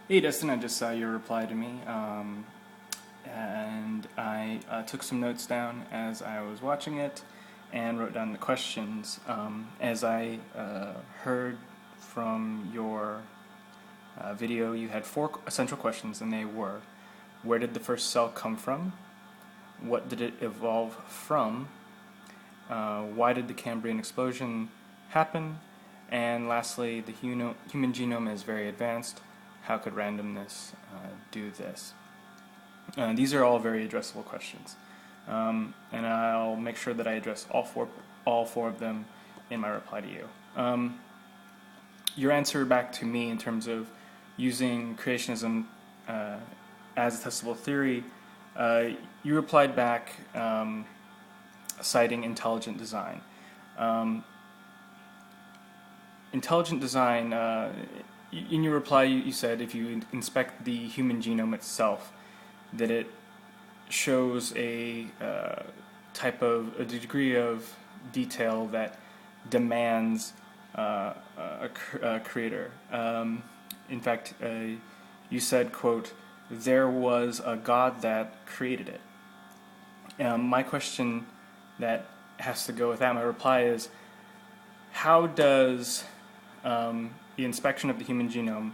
Hey Dustin, I just saw your reply to me, and I took some notes down as I was watching it and wrote down the questions. As I heard from your video, you had four essential questions, and they were: where did the first cell come from? What did it evolve from? Why did the Cambrian explosion happen? And lastly, the human genome is very advanced. How could randomness do this? These are all very addressable questions, and I'll make sure that I address all four of them in my reply to you. Your answer back to me in terms of using creationism as a testable theory, you replied back citing intelligent design. Intelligent design, in your reply you said if you inspect the human genome itself, that it shows a degree of detail that demands a creator. In fact, you said, quote, "There was a God that created it." My question that has to go with that, my reply is, how does the inspection of the human genome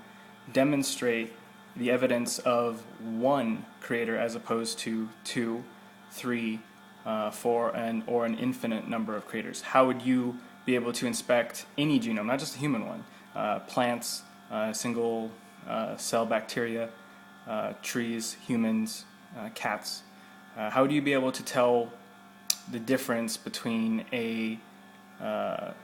demonstrate the evidence of one creator as opposed to two, three, four, or an infinite number of creators? How would you be able to inspect any genome, not just a human one, plants, single cell bacteria, trees, humans, cats? How would you be able to tell the difference between a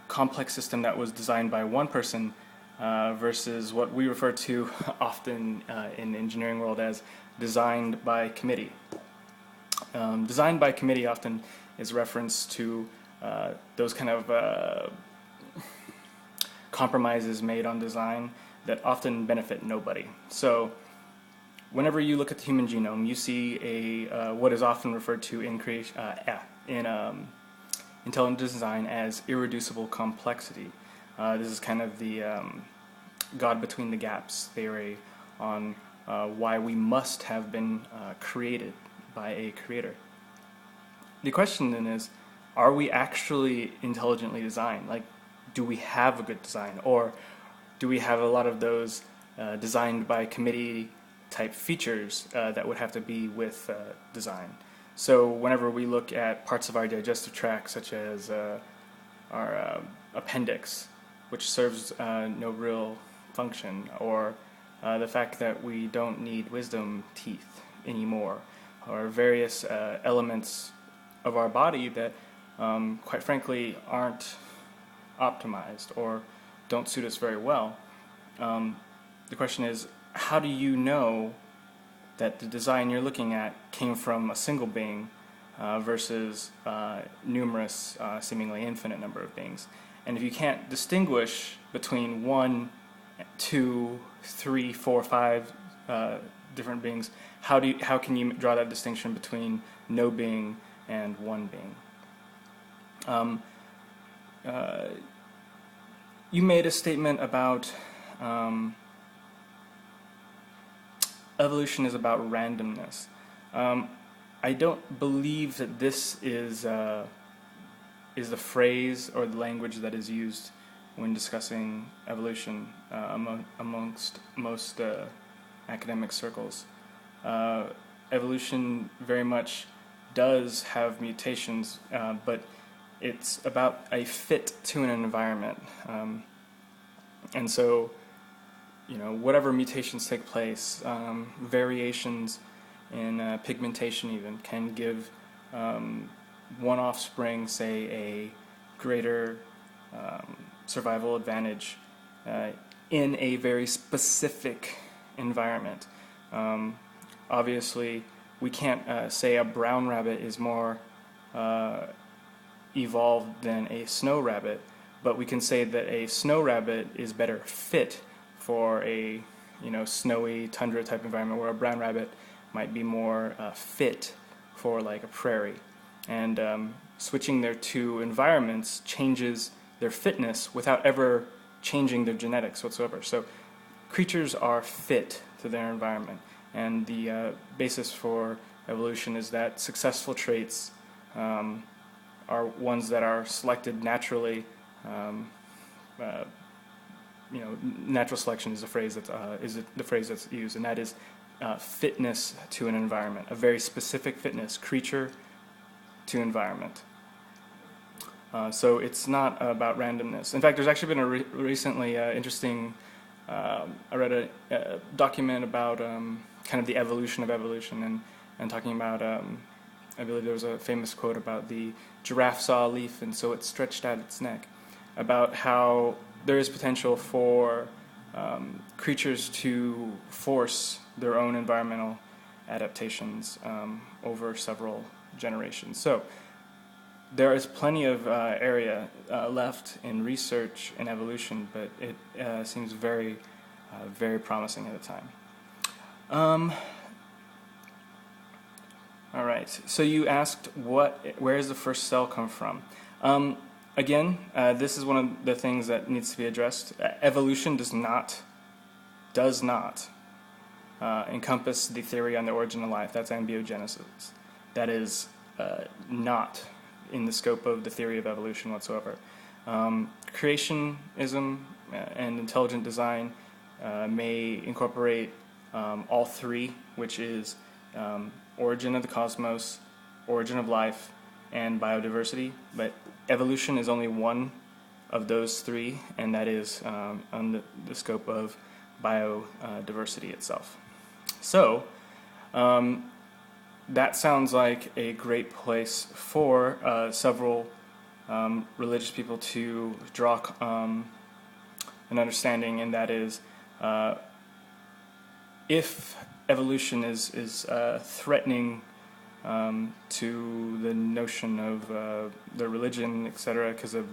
complex system that was designed by one person versus what we refer to often in the engineering world as designed by committee? Designed by committee often is reference to those kind of compromises made on design that often benefit nobody. So whenever you look at the human genome, you see a what is often referred to in intelligent design as irreducible complexity. This is kind of the God between the gaps theory on why we must have been created by a creator. The question then is, are we actually intelligently designed? Like, do we have a good design, or do we have a lot of those designed by committee type features that would have to be with design? So whenever we look at parts of our digestive tract, such as our appendix, which serves no real function, or the fact that we don't need wisdom teeth anymore, or various elements of our body that quite frankly aren't optimized or don't suit us very well. The question is, how do you know that the design you're looking at came from a single being versus numerous, seemingly infinite number of beings? And if you can't distinguish between one, two, three, four, five different beings, how can you draw that distinction between no being and one being? You made a statement about evolution is about randomness. I don't believe that this is the phrase or the language that is used when discussing evolution amongst most academic circles. Evolution very much does have mutations, but it's about a fit to an environment. And so, whatever mutations take place, variations in pigmentation even, can give one offspring, say, a greater survival advantage in a very specific environment. Obviously, we can't say a brown rabbit is more evolved than a snow rabbit, but we can say that a snow rabbit is better fit for a snowy tundra type environment, where a brown rabbit might be more fit for like a prairie. And switching their two environments changes their fitness without ever changing their genetics whatsoever. So creatures are fit to their environment, and the basis for evolution is that successful traits are ones that are selected naturally. Natural selection is the phrase that's used, and that is fitness to an environment, a very specific fitness, creature to environment. So it's not about randomness. In fact, there's actually been a recently interesting. I read a document about kind of the evolution of evolution, and talking about. I believe there was a famous quote about the giraffe saw a leaf, and so it stretched out its neck. About how there is potential for creatures to force their own environmental adaptations over several generations. So there is plenty of area left in research and evolution, but it seems very, very promising at the time. All right. So you asked, where does the first cell come from? Again, this is one of the things that needs to be addressed. Evolution does not encompass the theory on the origin of life. That's embryogenesis. That is not in the scope of the theory of evolution whatsoever. Creationism and intelligent design may incorporate all three, which is origin of the cosmos, origin of life, and biodiversity. But evolution is only one of those three, and that is on the scope of biodiversity itself. So that sounds like a great place for several religious people to draw an understanding, and that is if evolution is threatening to the notion of the religion, etc., because it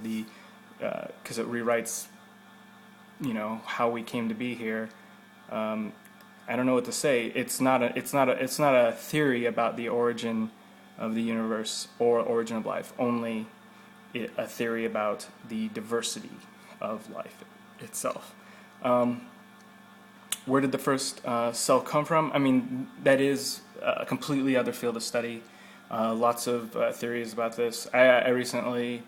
rewrites, how we came to be here. I don't know what to say. It's not a theory about the origin of the universe or origin of life. Only a theory about the diversity of life itself. Where did the first cell come from? I mean, that is a completely other field of study. Lots of theories about this. I recently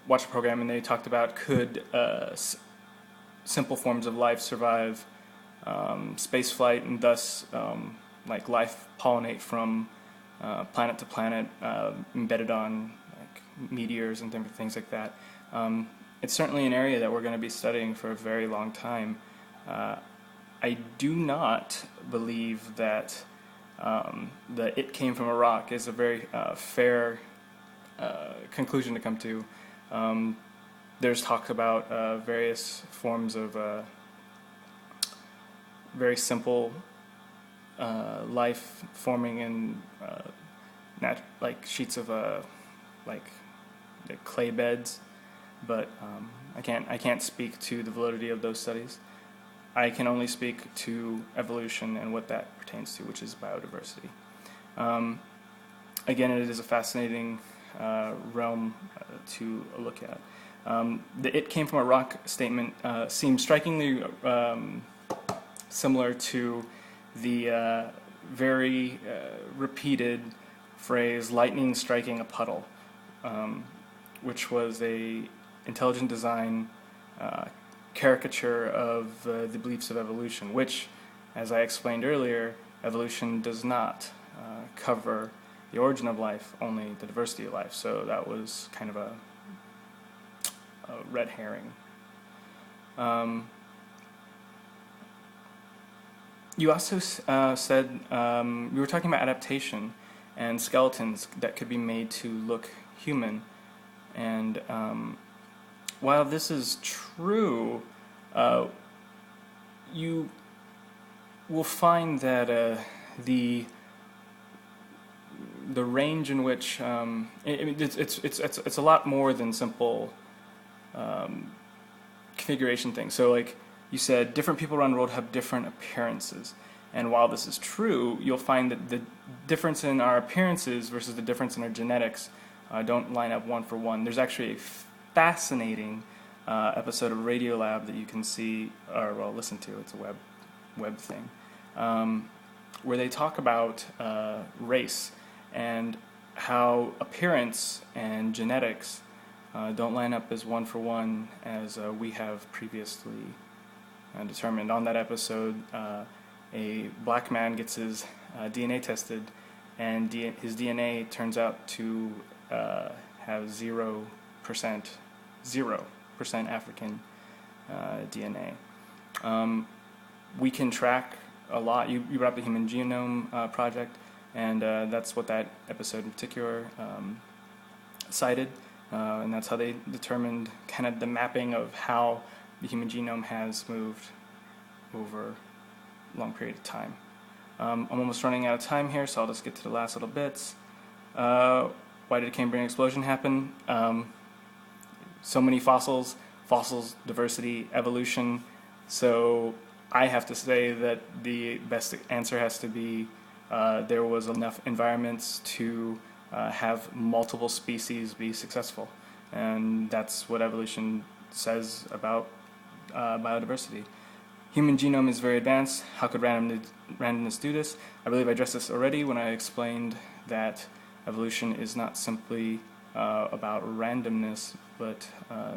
watched a program, and they talked about could simple forms of life survive space flight, and thus like life pollinate from planet to planet, embedded on like meteors and things like that. It's certainly an area that we're going to be studying for a very long time. I do not believe that it came from a rock is a very fair conclusion to come to. There's talk about various forms of very simple life forming in like sheets of like clay beds. But I can't speak to the validity of those studies. I can only speak to evolution and what that pertains to, which is biodiversity. Again, it is a fascinating realm to look at. The "it came from a rock" statement seems strikingly similar to the very repeated phrase "lightning striking a puddle," which was a intelligent design caricature of the beliefs of evolution, which, as I explained earlier, evolution does not cover the origin of life, only the diversity of life. So that was kind of a red herring. You also said, we were talking about adaptation and skeletons that could be made to look human. And while this is true, you will find that the range in which it's a lot more than simple configuration things. So, like you said, different people around the world have different appearances. And while this is true, you'll find that the difference in our appearances versus the difference in our genetics don't line up one for one. There's actually a fascinating episode of Radiolab that you can see, or well, listen to. It's a web thing, where they talk about race and how appearance and genetics don't line up as one for one as we have previously determined. On that episode, a black man gets his DNA tested, and his DNA turns out to have 0% African DNA. We can track a lot. You brought up the Human Genome Project, and that's what that episode in particular cited, and that's how they determined kind of the mapping of how the human genome has moved over a long period of time. I'm almost running out of time here, so I'll just get to the last little bits. Why did the Cambrian explosion happen? So many fossils, diversity, evolution. So I have to say that the best answer has to be there was enough environments to have multiple species be successful. And that's what evolution says about biodiversity. Human genome is very advanced. How could randomness do this? I believe I addressed this already when I explained that evolution is not simply about randomness, but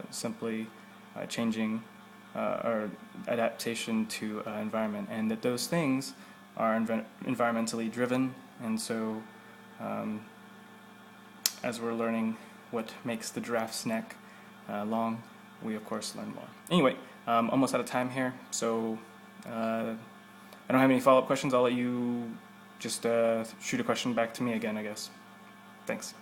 simply changing or adaptation to environment, and that those things are environmentally driven. And so as we're learning what makes the giraffe's neck long, we of course learn more. Anyway, almost out of time here, so I don't have any follow-up questions. I'll let you just shoot a question back to me again, I guess. Thanks.